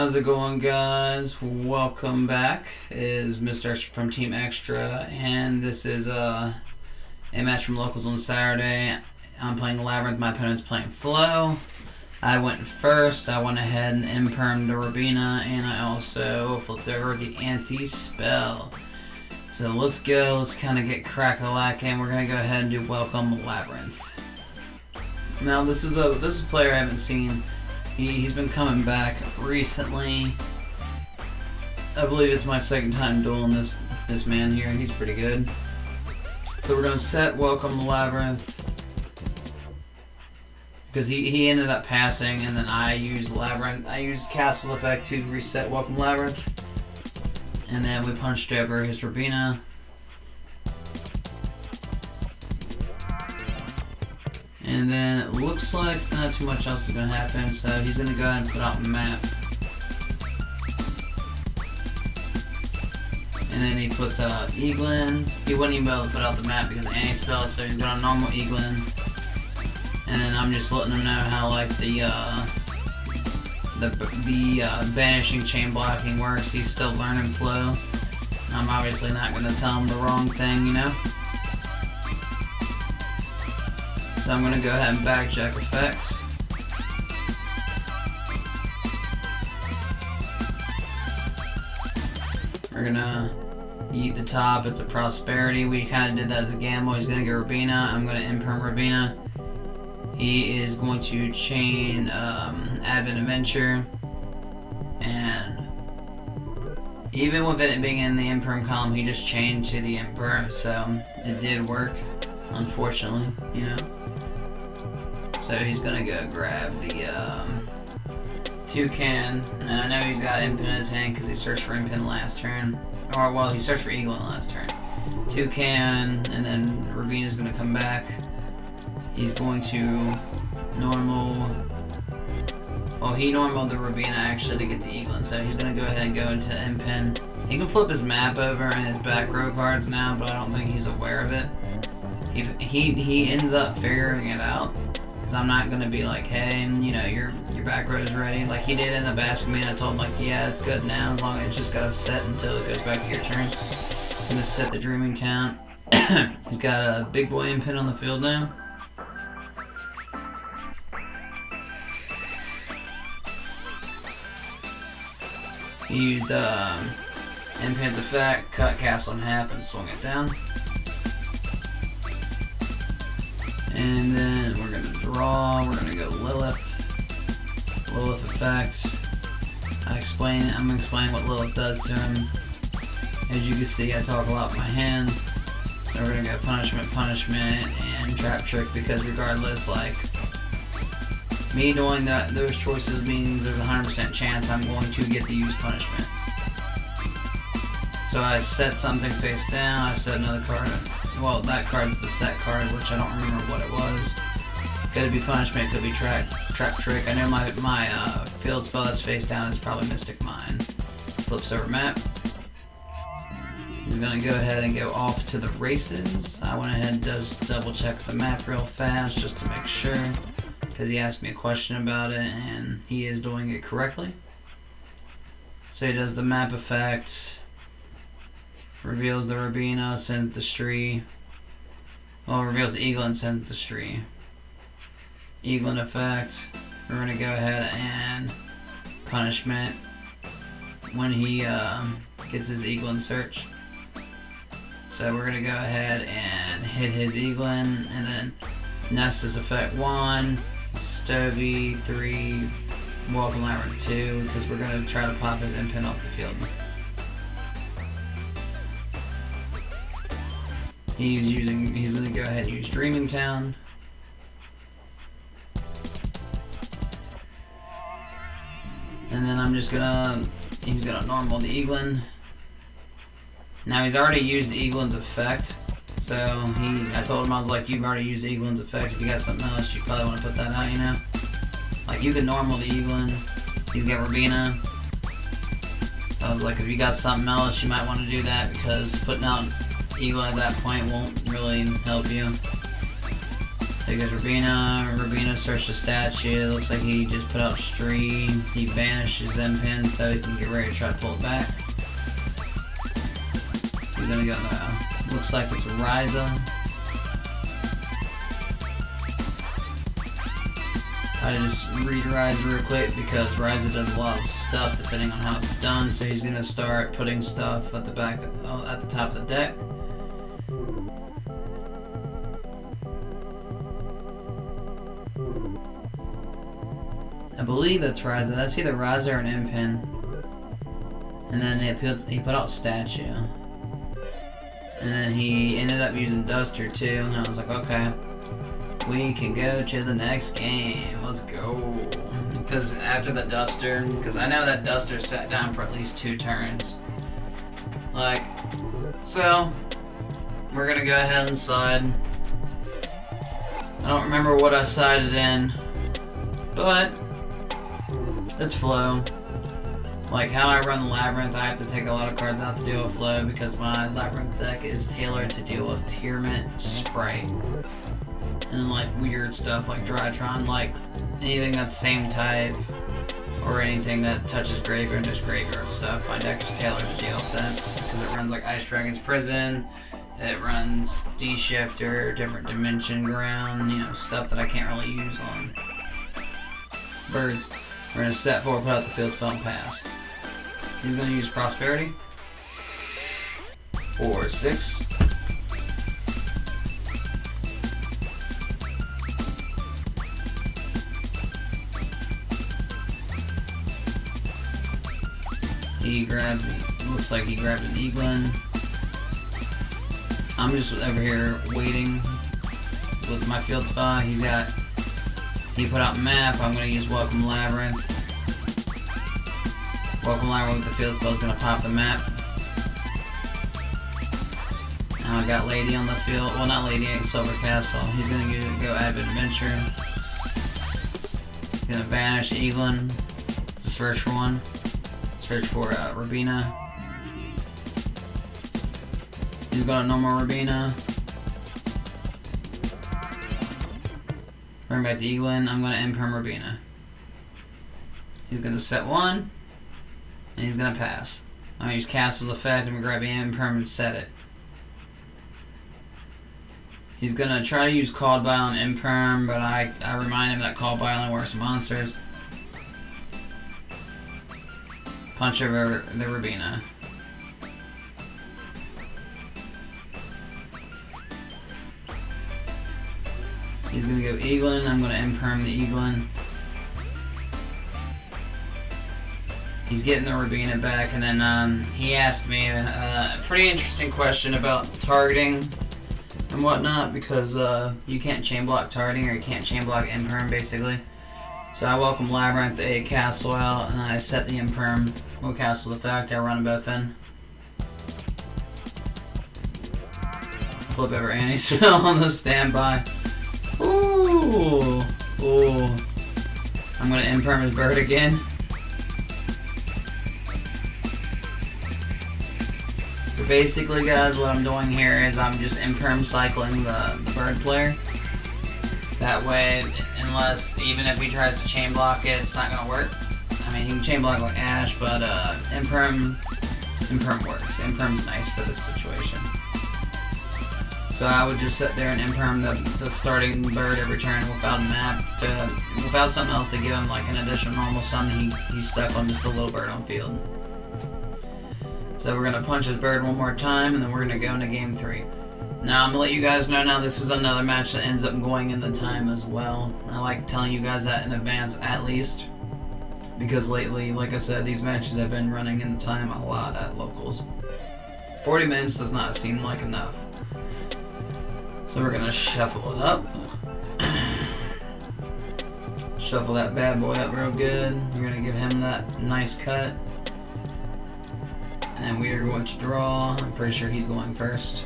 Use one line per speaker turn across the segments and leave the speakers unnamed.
How's it going, guys? Welcome back. It is Mr. Extra from Team Extra, and this is a match from locals on Saturday. I'm playing Labrynth, my opponent's playing Flow. I went first. I went ahead and impermed the Rabina, and I also flipped over the anti-spell. So let's go. Let's kind of get crack-a-lackin'. We're going to go ahead and do Welcome Labrynth. Now, this is a player I haven't seen. He's been coming back recently. I believe it's my second time dueling this man here. He's pretty good. So we're gonna set Welcome Labrynth because he ended up passing, and then I used Labrynth. I used Castle's effect to reset Welcome Labrynth, and then we punched over his Rabina. And then it looks like not too much else is going to happen, so he's going to go ahead and put out the map. And then he puts out Eaglin. He wouldn't even be able to put out the map because of anti-spell, so he's got a normal Eaglin. And then I'm just letting him know how like the banishing chain blocking works. He's still learning Flow. I'm obviously not going to tell him the wrong thing, you know? So I'm going to go ahead and backjack effects. We're going to eat the top. It's a prosperity. We kind of did that as a gamble. He's going to get Rabina. I'm going to imperm Rabina. He is going to chain Advent Adventure. And even with it being in the imperm column, he just chained to the imperm. So it did work, unfortunately, you know. So he's gonna go grab the Toucan, and I know he's got Imp in his hand because he searched for Imp in last turn. Or, well, he searched for Eaglin last turn. Toucan, and then Rabina's gonna come back. He's going to normal. Well, he normaled the Rabina actually to get the Eaglin, so he's gonna go ahead and go into Impin. He can flip his map over and his back row cards now, but I don't think he's aware of it. He ends up figuring it out. I'm not gonna be like, hey, you know, your back row is ready. Like he did in the asking me, and I told him like, yeah, it's good now as long as it's just gotta set until it goes back to your turn. I'm gonna set the Dreaming Town. He's got a big boy Impin on the field now. He used Impin's effect, cut Castle in half, and swung it down. And then we're going to draw, we're going to go Lilith effects. I'm going to explain what Lilith does to him. As you can see, I talk a lot with my hands. So we're going to go punishment, and trap trick, because regardless, like, me doing those choices means there's a 100% chance I'm going to get to use punishment. So I set something face down, I set another card. Well, that card's the set card, which I don't remember what it was. Could be punishment, could be trap trick. I know my field spell that's face down is probably Mystic Mind. Flips over map. He's gonna go ahead and go off to the races. I went ahead and just double check the map real fast just to make sure, because he asked me a question about it and he is doing it correctly. So he does the map effect. Reveals the Rabina, sends the Stree. Well, reveals the Eaglin, sends the Stree. Eaglin effect. We're going to go ahead and punishment when he gets his Eaglin search. So we're going to go ahead and hit his Eaglin, and then Nessus effect 1, Stovey 3, Welcome Labrynth 2, because we're going to try to pop his Impin off the field. He's going to go ahead and use Dreaming Town. And then he's going to normal the Eaglin. Now he's already used the Eaglin's effect. So I told him, I was like, you've already used the Eaglin's effect. If you got something else, you probably want to put that out, you know? Like, you can normal the Eaglin. He's got Rabina. I was like, if you got something else, you might want to do that, because putting out Eaglin at that point won't really help you. So he goes Rabina. Rabina searched the statue. It looks like he just put out Stream. He banishes them pins so he can get ready to try to pull it back. He's gonna go looks like it's Ryza. I just read Ryza real quick because Ryza does a lot of stuff depending on how it's done. So he's gonna start putting stuff at the back, at the top of the deck. I believe that's Ryza. That's either Ryza or an M-Pin. And then he put out Statue. And then he ended up using Duster too. And I was like, okay, we can go to the next game. Let's go. Because after the Duster, because I know that Duster sat down for at least 2 turns. Like, so we're gonna go ahead and side. I don't remember what I sided in, but it's flow. Like how I run the Labrynth, I have to take a lot of cards out to deal with flow because my Labrynth deck is tailored to deal with Tierment, Sprite, and like weird stuff like Drytron, like anything that's same type or anything that touches graveyard, just graveyard stuff. My deck is tailored to deal with that because it runs like Ice Dragon's Prison, it runs D-Shifter, Different Dimension Ground, you know, stuff that I can't really use on birds. We're going to set 4, put out the field spell, and pass. He's going to use Prosperity. 4, 6. He grabs, looks like he grabbed an Eaglin. I'm just over here waiting. So with my field spell, he put out map. I'm going to use Welcome Labrynth. Welcome Labrynth with the field spell is going to pop the map. Now I got Lady on the field. Well, not Lady, Silver Castle. He's going to go Advent Adventure. He's going to banish Eaglin. Just search for one. Search for Rabina. He's got a normal Rabina. Bring back the Eaglin. I'm going to Imperm Rabina. He's going to set 1. And he's going to pass. I'm going to use Castle's effect. I'm going to grab the Imperm and set it. He's going to try to use Called By on Imperm, but I remind him that Called By only works on monsters. Punch over the Rabina. He's going to go Eaglin. I'm going to Imperm the Eaglin. He's getting the Rabina back, and then he asked me a pretty interesting question about targeting and whatnot, because you can't chain block targeting, or you can't chain block Imperm, basically. So I welcome Labrynth, a Castle out, and I set the Imperm with Castle's effect. I run them both in. Flip over anti-spell on the standby. Ooh! Ooh. I'm gonna Imperm his bird again. So basically, guys, what I'm doing here is I'm just Imperm cycling the bird player. That way, unless, even if he tries to chain block it, it's not gonna work. I mean, he can chain block like Ash, but Imperm works. Imperm's nice for this situation. So I would just sit there and Imperm the starting bird every turn without a map, without something else to give him like an additional normal summon. He's stuck on just a little bird on field. So we're gonna punch his bird one more time, and then we're gonna go into game 3. Now I'm gonna let you guys know now this is another match that ends up going in the time as well. I like telling you guys that in advance at least, because lately, like I said, these matches have been running in the time a lot at locals. 40 minutes does not seem like enough. So we're gonna shuffle it up. Shuffle that bad boy up real good. We're gonna give him that nice cut. And then we are going to draw. I'm pretty sure he's going first.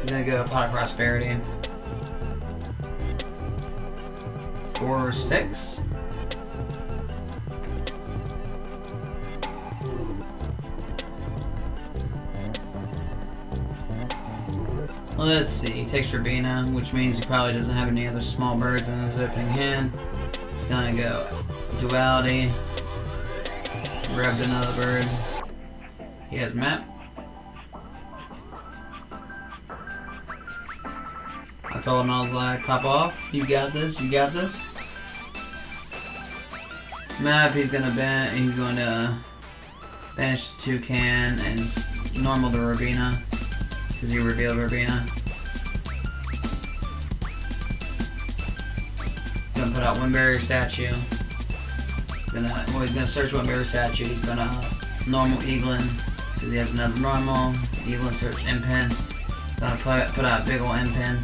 He's gonna go Pot of Prosperity. 4, 6. Let's see, he takes Rabina, which means he probably doesn't have any other small birds in his opening hand. He's gonna go Duality. Grabbed another bird. He has map. I told him, I was like, pop off. You got this, you got this. Map, he's gonna banish the Toucan and normal the Rabina. Because he revealed Rabina. Gonna put out Windbarrier statue. He's gonna search Windbarrier statue. He's gonna normal Eaglin because he has another normal. Eaglin search Impin. Gonna put out big ol' Impin.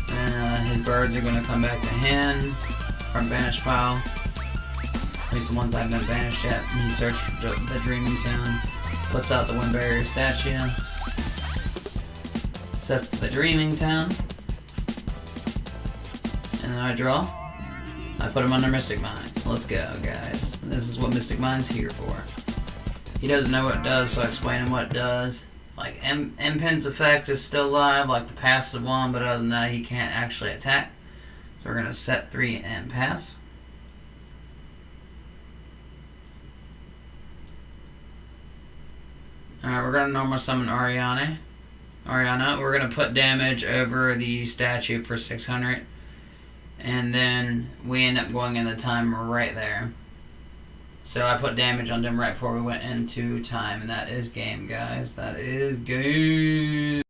And his birds are gonna come back to hand from banished pile. At least the ones that haven't been banished yet. And he searched the Dreaming Town. Puts out the Windbarrier statue. Sets the Dreaming Town. And then I draw. I put him under Mystic Mind. Let's go, guys. This is what Mystic Mind's here for. He doesn't know what it does, so I explain him what it does. Like, Impin's effect is still live, like the passive one, but other than that, he can't actually attack. So we're going to set 3 and pass. Alright, we're going to normal summon Ariana. We're going to put damage over the statue for 600. And then we end up going in the time right there. So I put damage on them right before we went into time. And that is game, guys. That is game.